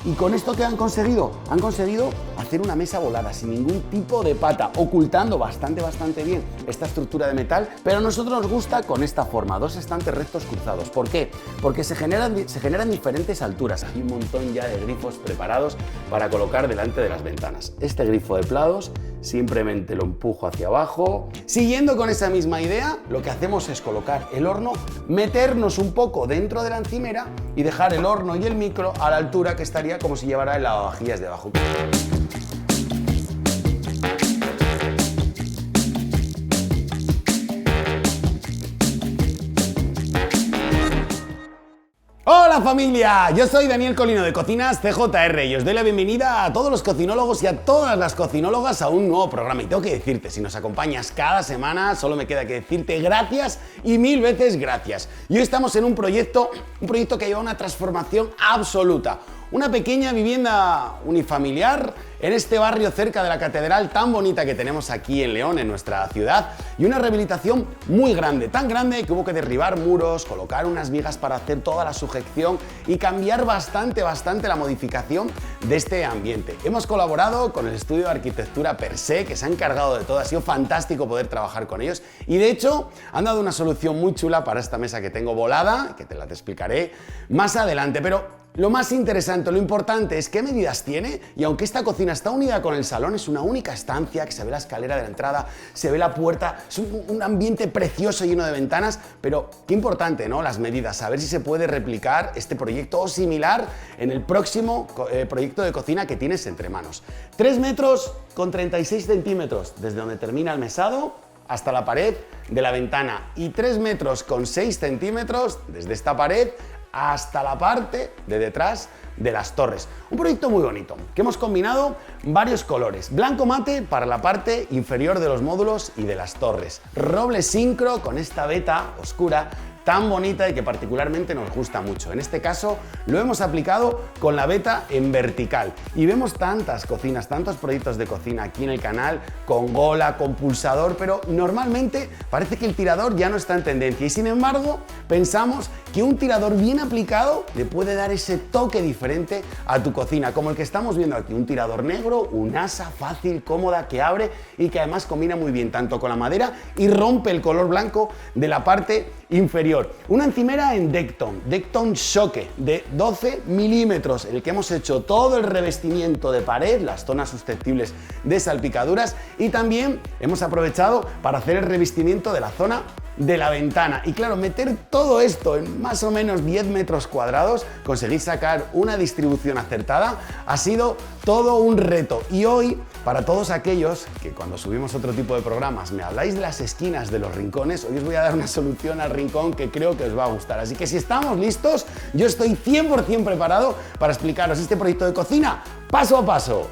¿Y con esto qué han conseguido? Han conseguido hacer una mesa volada sin ningún tipo de pata, ocultando bastante bien esta estructura de metal, pero a nosotros nos gusta con esta forma, dos estantes rectos cruzados. ¿Por qué? Porque se generan diferentes alturas. Hay un montón ya de grifos preparados para colocar delante de las ventanas. Este grifo de plados simplemente lo empujo hacia abajo. Siguiendo con esa misma idea, lo que hacemos es colocar el horno, meternos un poco dentro de la encimera y dejar el horno y el micro a la altura que estaría como si llevara el lavavajillas debajo. ¡Hola familia! Yo soy Daniel Colino de Cocinas CJR y os doy la bienvenida a todos los cocinólogos y a todas las cocinólogas a un nuevo programa. Y tengo que decirte, si nos acompañas cada semana, solo me queda que decirte gracias y mil veces gracias. Y hoy estamos en un proyecto que lleva una transformación absoluta. Una pequeña vivienda unifamiliar en este barrio cerca de la catedral tan bonita que tenemos aquí en León, en nuestra ciudad, y una rehabilitación muy grande, tan grande que hubo que derribar muros, colocar unas vigas para hacer toda la sujeción y cambiar bastante la modificación de este ambiente. Hemos colaborado con el estudio de arquitectura Per Se, que se ha encargado de todo, ha sido fantástico poder trabajar con ellos y de hecho han dado una solución muy chula para esta mesa que tengo volada, que te explicaré más adelante, pero lo más interesante, lo importante es qué medidas tiene, y aunque esta cocina está unida con el salón, es una única estancia que se ve la escalera de la entrada, se ve la puerta, es un ambiente precioso lleno de ventanas, pero qué importante, ¿no? Las medidas, a ver si se puede replicar este proyecto o similar en el próximo proyecto de cocina que tienes entre manos. 3 metros con 36 centímetros desde donde termina el mesado hasta la pared de la ventana y 3 metros con 6 centímetros desde esta pared hasta la parte de detrás de las torres. Un proyecto muy bonito, que hemos combinado varios colores. Blanco mate para la parte inferior de los módulos y de las torres. Roble sincro con esta veta oscura tan bonita y que particularmente nos gusta mucho. En este caso lo hemos aplicado con la veta en vertical y vemos tantas cocinas, tantos proyectos de cocina aquí en el canal con gola, con pulsador, pero normalmente parece que el tirador ya no está en tendencia y sin embargo pensamos que un tirador bien aplicado le puede dar ese toque diferente a tu cocina, como el que estamos viendo aquí, un tirador negro, un asa fácil, cómoda, que abre y que además combina muy bien tanto con la madera y rompe el color blanco de la parte inferior. Una encimera en Decton Choque de 12 milímetros, en el que hemos hecho todo el revestimiento de pared, las zonas susceptibles de salpicaduras y también hemos aprovechado para hacer el revestimiento de la zona de la ventana. Y claro, meter todo esto en más o menos 10 metros cuadrados, conseguir sacar una distribución acertada, ha sido todo un reto. Y hoy, para todos aquellos que cuando subimos otro tipo de programas me habláis de las esquinas de los rincones, hoy os voy a dar una solución al rincón que creo que os va a gustar. Así que si estamos listos, yo estoy 100% preparado para explicaros este proyecto de cocina paso a paso.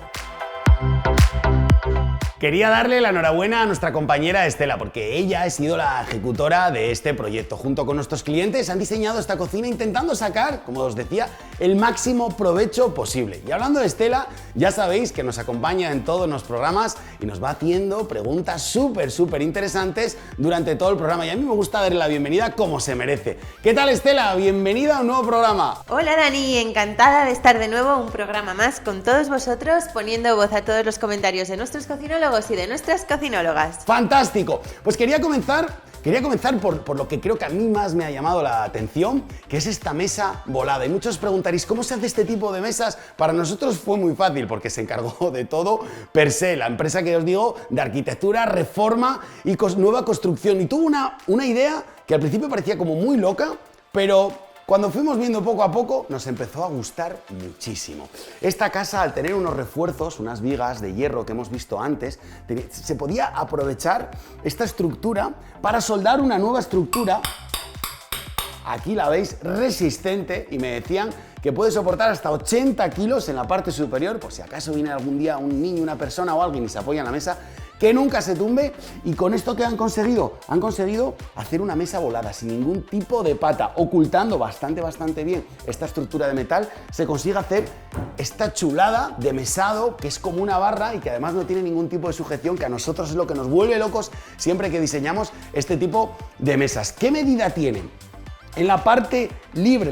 Quería darle la enhorabuena a nuestra compañera Estela porque ella ha sido la ejecutora de este proyecto. Junto con nuestros clientes han diseñado esta cocina intentando sacar, como os decía, el máximo provecho posible. Y hablando de Estela, ya sabéis que nos acompaña en todos los programas y nos va haciendo preguntas súper interesantes durante todo el programa. Y a mí me gusta darle la bienvenida como se merece. ¿Qué tal, Estela? Bienvenida a un nuevo programa. Hola, Dani. Encantada de estar de nuevo un programa más con todos vosotros, poniendo voz a todos los comentarios de nuestros cocinólogos y de nuestras cocinólogas. ¡Fantástico! Pues quería comenzar por lo que creo que a mí más me ha llamado la atención, que es esta mesa volada. Y muchos preguntaréis, ¿cómo se hace este tipo de mesas? Para nosotros fue muy fácil, porque se encargó de todo Per Se, la empresa que os digo de arquitectura, reforma y nueva construcción. Y tuvo una idea que al principio parecía como muy loca, pero cuando fuimos viendo poco a poco, nos empezó a gustar muchísimo. Esta casa, al tener unos refuerzos, unas vigas de hierro que hemos visto antes, se podía aprovechar esta estructura para soldar una nueva estructura. Aquí la veis, resistente, y me decían que puede soportar hasta 80 kilos en la parte superior, por si acaso viene algún día un niño, una persona o alguien y se apoya en la mesa, que nunca se tumbe. Y con esto, ¿qué han conseguido? Han conseguido hacer una mesa volada sin ningún tipo de pata, ocultando bastante bien esta estructura de metal. Se consigue hacer esta chulada de mesado que es como una barra y que además no tiene ningún tipo de sujeción, que a nosotros es lo que nos vuelve locos siempre que diseñamos este tipo de mesas. ¿Qué medida tienen? En la parte libre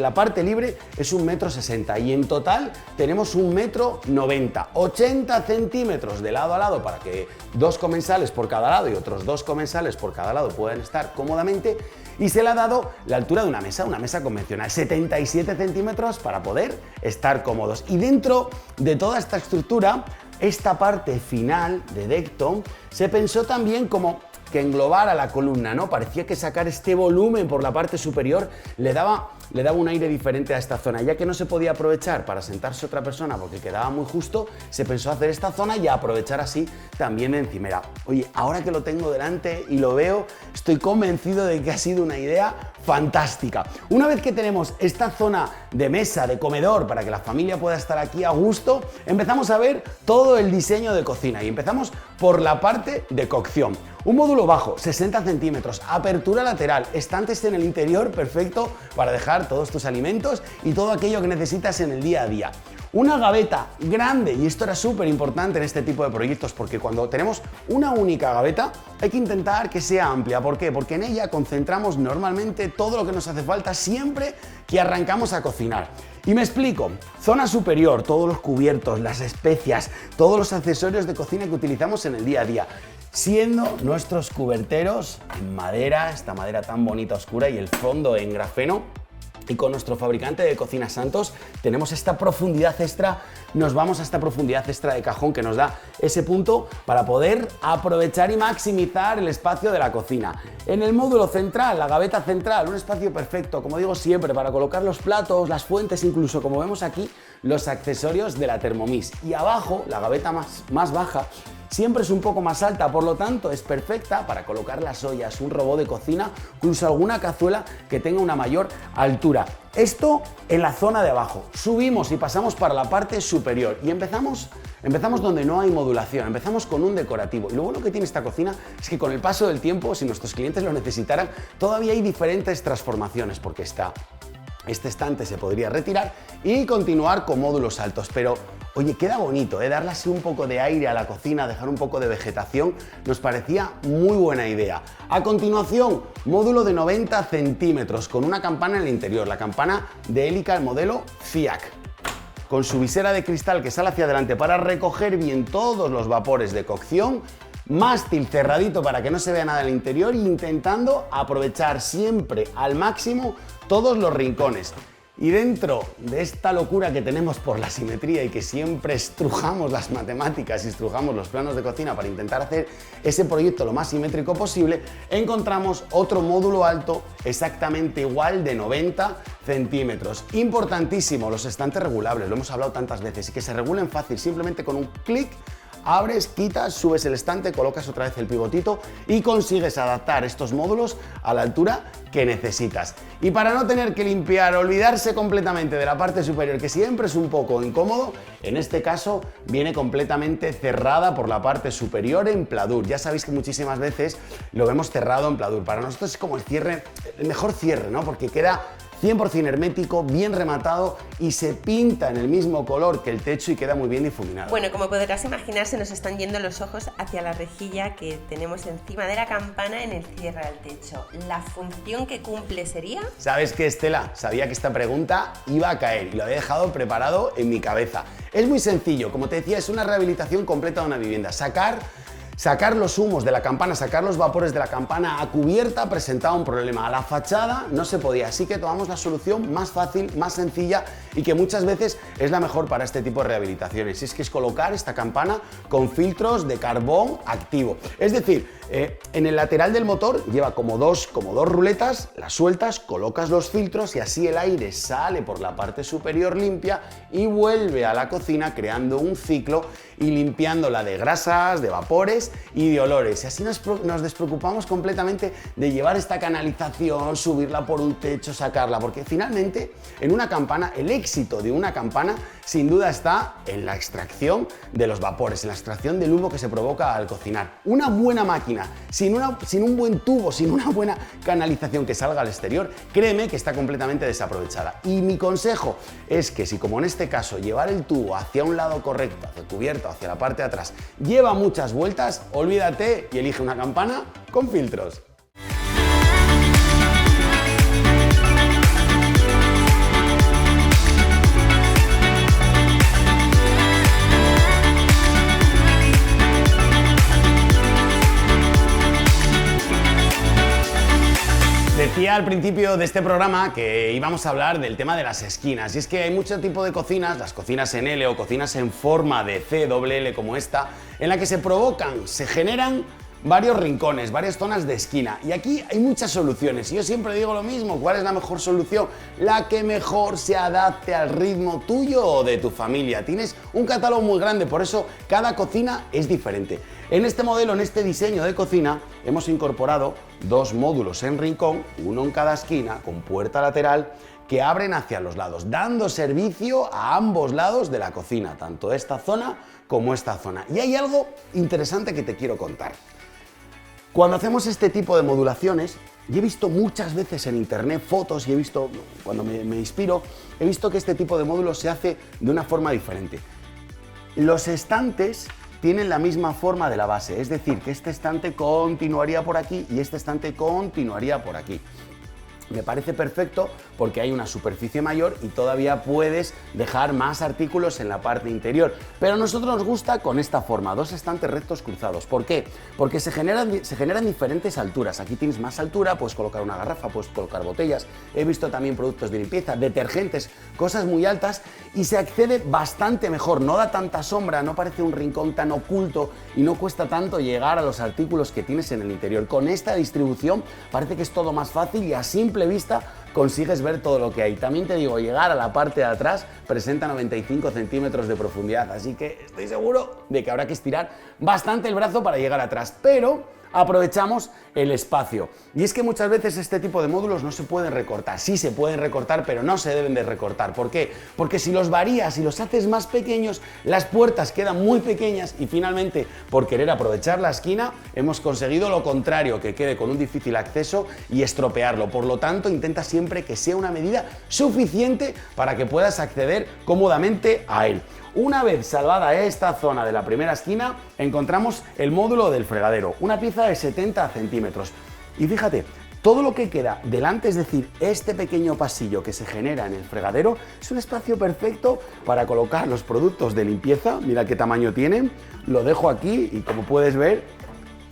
es 1,60 m y en total tenemos 1,90 m, 80 centímetros de lado a lado para que 2 comensales por cada lado y otros 2 comensales por cada lado puedan estar cómodamente, y se le ha dado la altura de una mesa convencional, 77 centímetros para poder estar cómodos. Y dentro de toda esta estructura, esta parte final de Decton se pensó también como que englobara la columna, ¿no? Parecía que sacar este volumen por la parte superior le daba un aire diferente a esta zona. Ya que no se podía aprovechar para sentarse otra persona porque quedaba muy justo, se pensó hacer esta zona y aprovechar así también de encimera. Oye, ahora que lo tengo delante y lo veo, estoy convencido de que ha sido una idea fantástica. Una vez que tenemos esta zona de mesa, de comedor, para que la familia pueda estar aquí a gusto, empezamos a ver todo el diseño de cocina y empezamos por la parte de cocción. Un módulo bajo, 60 centímetros, apertura lateral, estantes en el interior, perfecto para dejar todos tus alimentos y todo aquello que necesitas en el día a día. Una gaveta grande, y esto era súper importante en este tipo de proyectos porque cuando tenemos una única gaveta hay que intentar que sea amplia. ¿Por qué? Porque en ella concentramos normalmente todo lo que nos hace falta siempre que arrancamos a cocinar. Y me explico, zona superior, todos los cubiertos, las especias, todos los accesorios de cocina que utilizamos en el día a día. Siendo nuestros cuberteros en madera, esta madera tan bonita oscura, y el fondo en grafeno, y con nuestro fabricante de cocinas Santos tenemos esta profundidad extra, nos vamos a esta profundidad extra de cajón que nos da ese punto para poder aprovechar y maximizar el espacio de la cocina. En el módulo central, la gaveta central, un espacio perfecto, como digo siempre, para colocar los platos, las fuentes, incluso como vemos aquí, los accesorios de la Thermomix. Y abajo, la gaveta más baja, siempre es un poco más alta, por lo tanto es perfecta para colocar las ollas, un robot de cocina, incluso alguna cazuela que tenga una mayor altura. Esto en la zona de abajo. Subimos y pasamos para la parte superior y empezamos donde no hay modulación, empezamos con un decorativo. Y lo bueno que tiene esta cocina es que con el paso del tiempo, si nuestros clientes lo necesitaran, todavía hay diferentes transformaciones, porque este estante se podría retirar y continuar con módulos altos, pero oye, queda bonito, darle así un poco de aire a la cocina, dejar un poco de vegetación, nos parecía muy buena idea. A continuación, módulo de 90 centímetros con una campana en el interior, la campana de hélica, el modelo FIAC, con su visera de cristal que sale hacia adelante para recoger bien todos los vapores de cocción, mástil cerradito para que no se vea nada en el interior, intentando aprovechar siempre al máximo todos los rincones. Y dentro de esta locura que tenemos por la simetría y que siempre estrujamos las matemáticas y estrujamos los planos de cocina para intentar hacer ese proyecto lo más simétrico posible, encontramos otro módulo alto exactamente igual de 90 centímetros. Importantísimo, los estantes regulables, lo hemos hablado tantas veces, y que se regulen fácil, simplemente con un clic. Abres, quitas, subes el estante, colocas otra vez el pivotito y consigues adaptar estos módulos a la altura que necesitas. Y para no tener que limpiar, olvidarse completamente de la parte superior, que siempre es un poco incómodo, en este caso viene completamente cerrada por la parte superior en pladur. Ya sabéis que muchísimas veces lo vemos cerrado en pladur. Para nosotros es como el mejor cierre, ¿no? Porque queda 100% hermético, bien rematado y se pinta en el mismo color que el techo y queda muy bien difuminado. Bueno, como podrás imaginar, se nos están yendo los ojos hacia la rejilla que tenemos encima de la campana en el cierre al techo. ¿La función que cumple sería? ¿Sabes qué, Estela? Sabía que esta pregunta iba a caer y lo había dejado preparado en mi cabeza. Es muy sencillo, como te decía, es una rehabilitación completa de una vivienda. Sacar los humos de la campana, sacar los vapores de la campana a cubierta presentaba un problema. A la fachada no se podía, así que tomamos la solución más fácil, más sencilla y que muchas veces es la mejor para este tipo de rehabilitaciones. Es colocar esta campana con filtros de carbón activo. Es decir, en el lateral del motor lleva como dos ruletas, las sueltas, colocas los filtros y así el aire sale por la parte superior limpia y vuelve a la cocina creando un ciclo y limpiándola de grasas, de vapores y de olores. Y así nos despreocupamos completamente de llevar esta canalización, subirla por un techo, sacarla, porque finalmente en una campana, el éxito de una campana sin duda está en la extracción de los vapores, en la extracción del humo que se provoca al cocinar. Una buena máquina, sin un buen tubo, sin una buena canalización que salga al exterior, créeme que está completamente desaprovechada. Y mi consejo es que si, como en este caso, llevar el tubo hacia un lado correcto, hacia cubierta, hacia la parte de atrás, lleva muchas vueltas, olvídate y elige una campana con filtros. decía al principio de este programa que íbamos a hablar del tema de las esquinas, y es que hay mucho tipo de cocinas, las cocinas en L o cocinas en forma de C, doble L como esta, en la que se generan varios rincones, varias zonas de esquina, y aquí hay muchas soluciones y yo siempre digo lo mismo. ¿Cuál es la mejor solución? La que mejor se adapte al ritmo tuyo o de tu familia. Tienes un catálogo muy grande, por eso cada cocina es diferente. En este modelo, en este diseño de cocina, hemos incorporado dos módulos en rincón, uno en cada esquina, con puerta lateral, que abren hacia los lados, dando servicio a ambos lados de la cocina, tanto esta zona como esta zona. Y hay algo interesante que te quiero contar. Cuando hacemos este tipo de modulaciones, y he visto muchas veces en internet fotos y he visto, cuando me inspiro, he visto que este tipo de módulos se hace de una forma diferente. Los estantes tienen la misma forma de la base, es decir, que este estante continuaría por aquí y este estante continuaría por aquí. Me parece perfecto porque hay una superficie mayor y todavía puedes dejar más artículos en la parte interior. Pero a nosotros nos gusta con esta forma, dos estantes rectos cruzados. ¿Por qué? Porque se generan diferentes alturas. Aquí tienes más altura, puedes colocar una garrafa, puedes colocar botellas. He visto también productos de limpieza, detergentes, cosas muy altas, y se accede bastante mejor. No da tanta sombra, no parece un rincón tan oculto y no cuesta tanto llegar a los artículos que tienes en el interior. Con esta distribución parece que es todo más fácil y a simple vista consigues ver todo lo que hay. También te digo, llegar a la parte de atrás presenta 95 centímetros de profundidad, así que estoy seguro de que habrá que estirar bastante el brazo para llegar atrás, pero aprovechamos el espacio. Y es que muchas veces este tipo de módulos no se pueden recortar. Sí se pueden recortar, pero no se deben de recortar. ¿Por qué? Porque si los varías y los haces más pequeños, las puertas quedan muy pequeñas y finalmente, por querer aprovechar la esquina, hemos conseguido lo contrario, que quede con un difícil acceso y estropearlo. Por lo tanto, intenta siempre que sea una medida suficiente para que puedas acceder cómodamente a él. Una vez salvada esta zona de la primera esquina, encontramos el módulo del fregadero, una pieza de 70 centímetros. Y fíjate, todo lo que queda delante, es decir, este pequeño pasillo que se genera en el fregadero, es un espacio perfecto para colocar los productos de limpieza. Mira qué tamaño tienen, lo dejo aquí y como puedes ver,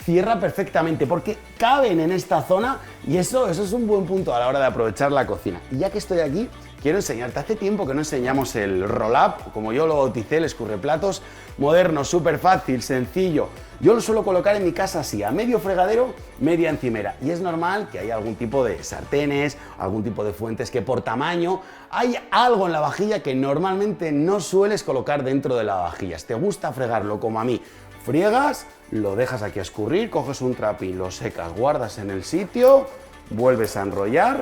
cierra perfectamente porque caben en esta zona y eso es un buen punto a la hora de aprovechar la cocina. Y ya que estoy aquí, quiero enseñarte, hace tiempo que no enseñamos el roll-up, como yo lo bauticé, el escurreplatos, moderno, súper fácil, sencillo. Yo lo suelo colocar en mi casa así, a medio fregadero, media encimera. Y es normal que haya algún tipo de sartenes, algún tipo de fuentes que por tamaño hay algo en la vajilla que normalmente no sueles colocar dentro de la vajilla. ¿Te gusta fregarlo como a mí? Friegas, lo dejas aquí a escurrir, coges un trapín, lo secas, guardas en el sitio, vuelves a enrollar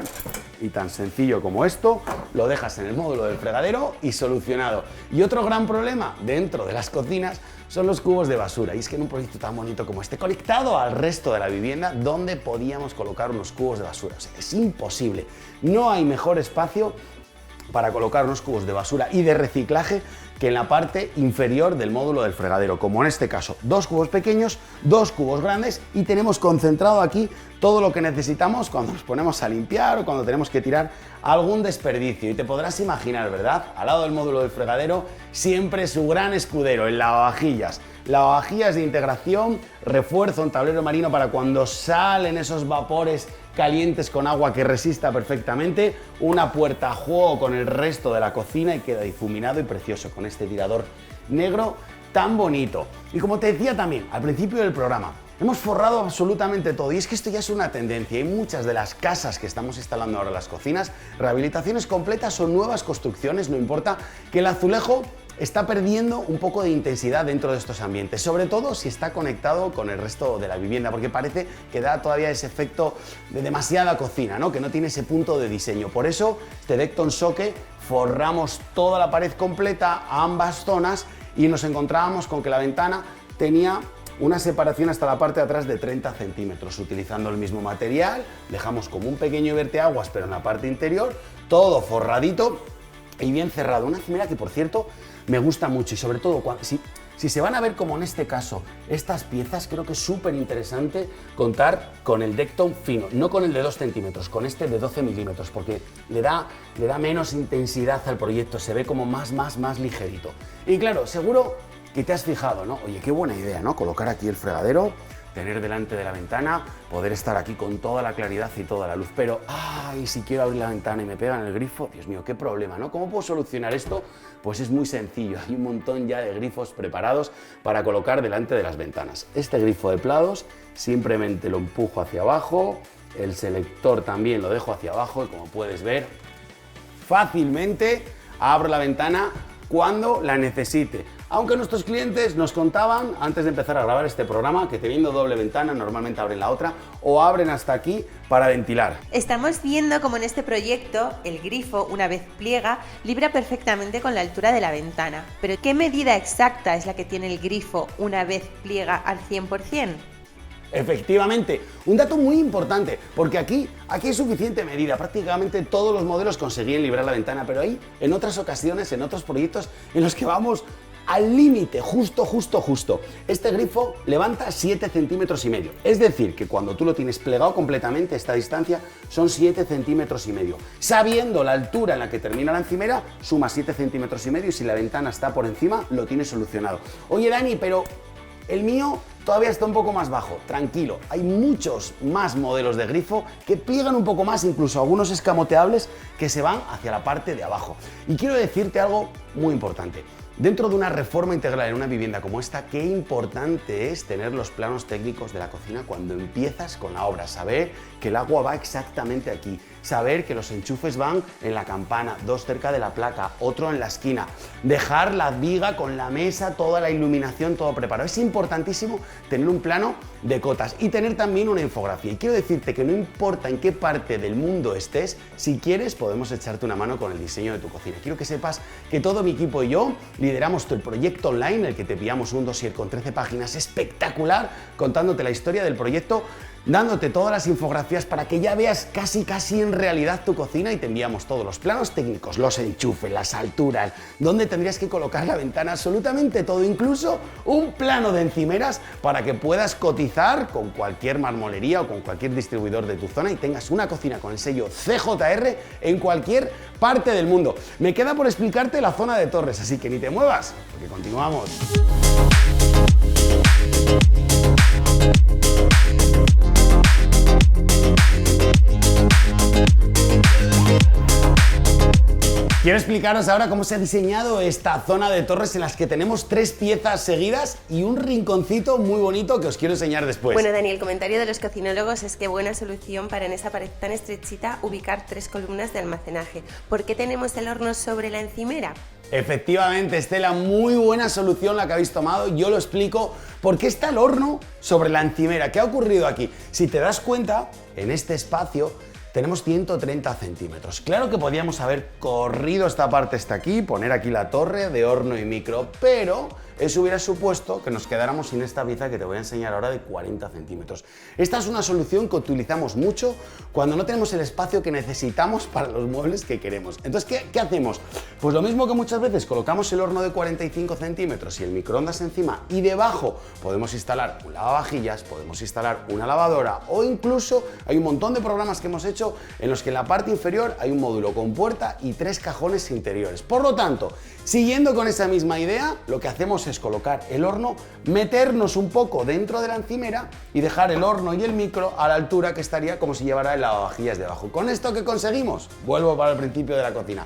y tan sencillo como esto, lo dejas en el módulo del fregadero y solucionado. Y otro gran problema dentro de las cocinas son los cubos de basura. Y es que en un proyecto tan bonito como este, conectado al resto de la vivienda, ¿dónde podíamos colocar unos cubos de basura? O sea, es imposible. No hay mejor espacio para colocar unos cubos de basura y de reciclaje que en la parte inferior del módulo del fregadero, como en este caso, dos cubos pequeños, dos cubos grandes, y tenemos concentrado aquí todo lo que necesitamos cuando nos ponemos a limpiar o cuando tenemos que tirar algún desperdicio. Y te podrás imaginar, ¿verdad? Al lado del módulo del fregadero, siempre su gran escudero, el lavavajillas. Lavavajillas de integración, refuerzo en tablero marino para cuando salen esos vapores calientes con agua que resista perfectamente, una puerta a juego con el resto de la cocina y queda difuminado y precioso con este tirador negro tan bonito. Y como te decía también al principio del programa, hemos forrado absolutamente todo, y es que esto ya es una tendencia. Hay muchas de las casas que estamos instalando ahora en las cocinas, rehabilitaciones completas o nuevas construcciones, no importa, que el azulejo está perdiendo un poco de intensidad dentro de estos ambientes, sobre todo si está conectado con el resto de la vivienda, porque parece que da todavía ese efecto de demasiada cocina, ¿no? Que no tiene ese punto de diseño. Por eso, este Decton Soque forramos toda la pared completa a ambas zonas y nos encontrábamos con que la ventana tenía una separación hasta la parte de atrás de 30 centímetros. Utilizando el mismo material, dejamos como un pequeño verteaguas, pero en la parte interior, todo forradito y bien cerrado. Una encimera que, por cierto, me gusta mucho, y sobre todo si se van a ver como en este caso estas piezas, creo que es súper interesante contar con el Decton fino, no con el de 2 centímetros, con este de 12 milímetros, porque le da menos intensidad al proyecto, se ve como más ligerito. Y claro, seguro que te has fijado, ¿no? Oye, qué buena idea, ¿no? Colocar aquí el fregadero, tener delante de la ventana, poder estar aquí con toda la claridad y toda la luz. Pero, ¡ay! Si quiero abrir la ventana y me pega en el grifo, Dios mío, qué problema, ¿no? ¿Cómo puedo solucionar esto? Pues es muy sencillo, hay un montón ya de grifos preparados para colocar delante de las ventanas. Este grifo de plados simplemente lo empujo hacia abajo, el selector también lo dejo hacia abajo y como puedes ver, fácilmente abro la ventana cuando la necesite. Aunque nuestros clientes nos contaban, antes de empezar a grabar este programa, que teniendo doble ventana normalmente abren la otra o abren hasta aquí para ventilar. Estamos viendo cómo en este proyecto el grifo, una vez pliega, libra perfectamente con la altura de la ventana. Pero ¿qué medida exacta es la que tiene el grifo una vez pliega al 100%? Efectivamente, un dato muy importante, porque aquí hay suficiente medida, prácticamente todos los modelos conseguían librar la ventana, pero hay en otras ocasiones, en otros proyectos en los que vamos al límite, justo. Este grifo levanta 7,5 centímetros, es decir, que cuando tú lo tienes plegado completamente, esta distancia son 7,5 centímetros. Sabiendo la altura en la que termina la encimera, suma 7,5 centímetros y si la ventana está por encima, lo tienes solucionado. Oye, Dani, pero el mío todavía está un poco más bajo. Tranquilo, hay muchos más modelos de grifo que pliegan un poco más, incluso algunos escamoteables que se van hacia la parte de abajo. Y quiero decirte algo muy importante. Dentro de una reforma integral en una vivienda como esta, qué importante es tener los planos técnicos de la cocina cuando empiezas con la obra, saber que el agua va exactamente aquí, saber que los enchufes van en la campana, 2 cerca de la placa, otro en la esquina, dejar la viga con la mesa, toda la iluminación, todo preparado. Es importantísimo tener un plano de cotas y tener también una infografía. Y quiero decirte que no importa en qué parte del mundo estés, si quieres podemos echarte una mano con el diseño de tu cocina. Quiero que sepas que todo mi equipo y yo lideramos el proyecto online en el que te enviamos un dossier con 13 páginas espectacular contándote la historia del proyecto, dándote todas las infografías para que ya veas casi en realidad tu cocina y te enviamos todos los planos técnicos, los enchufes, las alturas, dónde tendrías que colocar la ventana, absolutamente todo, incluso un plano de encimeras para que puedas cotizar con cualquier marmolería o con cualquier distribuidor de tu zona y tengas una cocina con el sello CJR en cualquier parte del mundo. Me queda por explicarte la zona de torres, así que ni te muevas, porque continuamos. Quiero explicaros ahora cómo se ha diseñado esta zona de torres en las que tenemos 3 piezas seguidas y un rinconcito muy bonito que os quiero enseñar después. Bueno, Dani, el comentario de los cocinólogos es que buena solución para en esa pared tan estrechita ubicar 3 columnas de almacenaje. ¿Por qué tenemos el horno sobre la encimera? Efectivamente, Estela, muy buena solución la que habéis tomado. Yo lo explico. ¿Por qué está el horno sobre la encimera? ¿Qué ha ocurrido aquí? Si te das cuenta, en este espacio tenemos 130 centímetros. Claro que podíamos haber corrido esta parte hasta aquí, poner aquí la torre de horno y micro, pero eso hubiera supuesto que nos quedáramos sin esta pieza que te voy a enseñar ahora de 40 centímetros. Esta es una solución que utilizamos mucho cuando no tenemos el espacio que necesitamos para los muebles que queremos. Entonces, ¿qué hacemos? Pues lo mismo que muchas veces colocamos el horno de 45 centímetros y el microondas encima y debajo podemos instalar un lavavajillas, podemos instalar una lavadora o incluso hay un montón de programas que hemos hecho en los que en la parte inferior hay un módulo con puerta y 3 cajones interiores. Por lo tanto, siguiendo con esa misma idea, lo que hacemos es colocar el horno, meternos un poco dentro de la encimera y dejar el horno y el micro a la altura que estaría como si llevara el lavavajillas debajo. ¿Con esto qué conseguimos? Vuelvo para el principio de la cocina.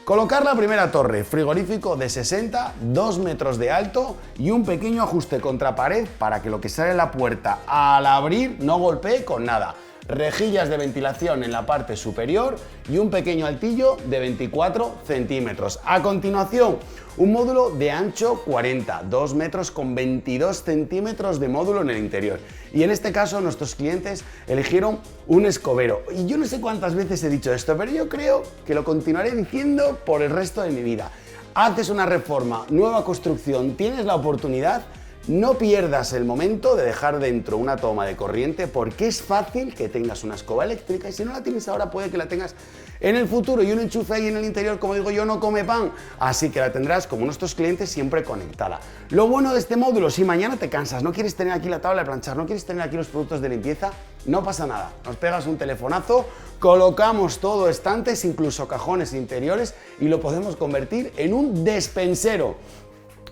Colocar la primera torre, frigorífico de 60, 2 metros de alto y un pequeño ajuste contra pared para que lo que sale de la puerta al abrir no golpee con nada. Rejillas de ventilación en la parte superior y un pequeño altillo de 24 centímetros. A continuación, un módulo de ancho 40, 2 metros con 22 centímetros de módulo en el interior. Y en este caso nuestros clientes eligieron un escobero. Y yo no sé cuántas veces he dicho esto, pero yo creo que lo continuaré diciendo por el resto de mi vida. Haces una reforma, nueva construcción, tienes la oportunidad. No pierdas el momento de dejar dentro una toma de corriente porque es fácil que tengas una escoba eléctrica y si no la tienes ahora puede que la tengas en el futuro y un enchufe ahí en el interior, como digo yo, no come pan, así que la tendrás como nuestros clientes siempre conectada. Lo bueno de este módulo, si mañana te cansas, no quieres tener aquí la tabla de planchar, no quieres tener aquí los productos de limpieza, no pasa nada, nos pegas un telefonazo, colocamos todo, estantes, incluso cajones interiores y lo podemos convertir en un despensero.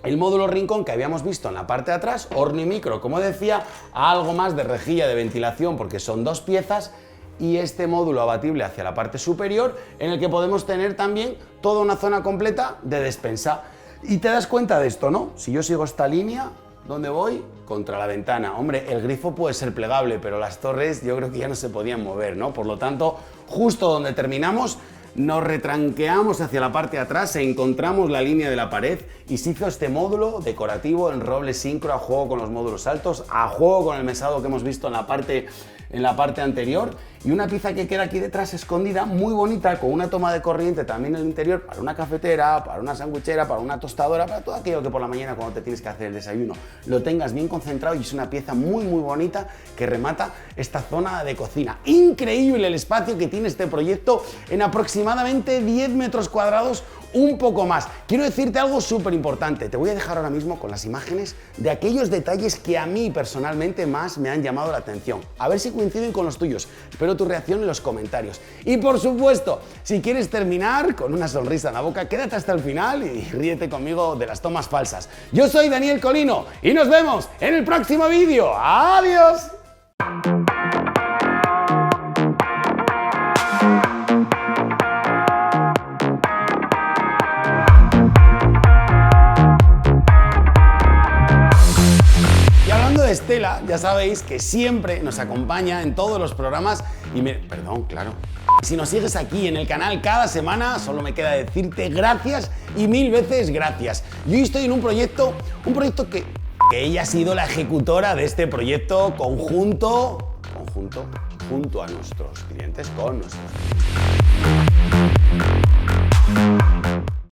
el módulo rincón que habíamos visto en la parte de atrás, horno y micro, como decía, algo más de rejilla de ventilación porque son 2 piezas, y este módulo abatible hacia la parte superior en el que podemos tener también toda una zona completa de despensa. Y te das cuenta de esto, ¿no? Si yo sigo esta línea, ¿dónde voy? Contra la ventana. Hombre, el grifo puede ser plegable, pero las torres yo creo que ya no se podían mover, ¿no? Por lo tanto, justo donde terminamos, nos retranqueamos hacia la parte de atrás, encontramos la línea de la pared y se hizo este módulo decorativo en roble sincro, a juego con los módulos altos, a juego con el mesado que hemos visto en la parte anterior, y una pieza que queda aquí detrás escondida, muy bonita, con una toma de corriente también en el interior para una cafetera, para una sandwichera, para una tostadora, para todo aquello que por la mañana cuando te tienes que hacer el desayuno lo tengas bien concentrado, y es una pieza muy bonita que remata esta zona de cocina. Increíble el espacio que tiene este proyecto, en aproximadamente 10 metros cuadrados, un poco más. Quiero decirte algo súper importante, te voy a dejar ahora mismo con las imágenes de aquellos detalles que a mí personalmente más me han llamado la atención. A ver si coinciden con los tuyos. Espero tu reacción en los comentarios. Y por supuesto, si quieres terminar con una sonrisa en la boca, quédate hasta el final y ríete conmigo de las tomas falsas. Yo soy Daniel Colino y nos vemos en el próximo vídeo. ¡Adiós! Estela, ya sabéis que siempre nos acompaña en todos los programas y claro. Si nos sigues aquí en el canal cada semana, solo me queda decirte gracias y 1000 veces gracias. Yo hoy estoy en un proyecto que ella ha sido la ejecutora de este proyecto junto a nuestros clientes, con nuestros clientes.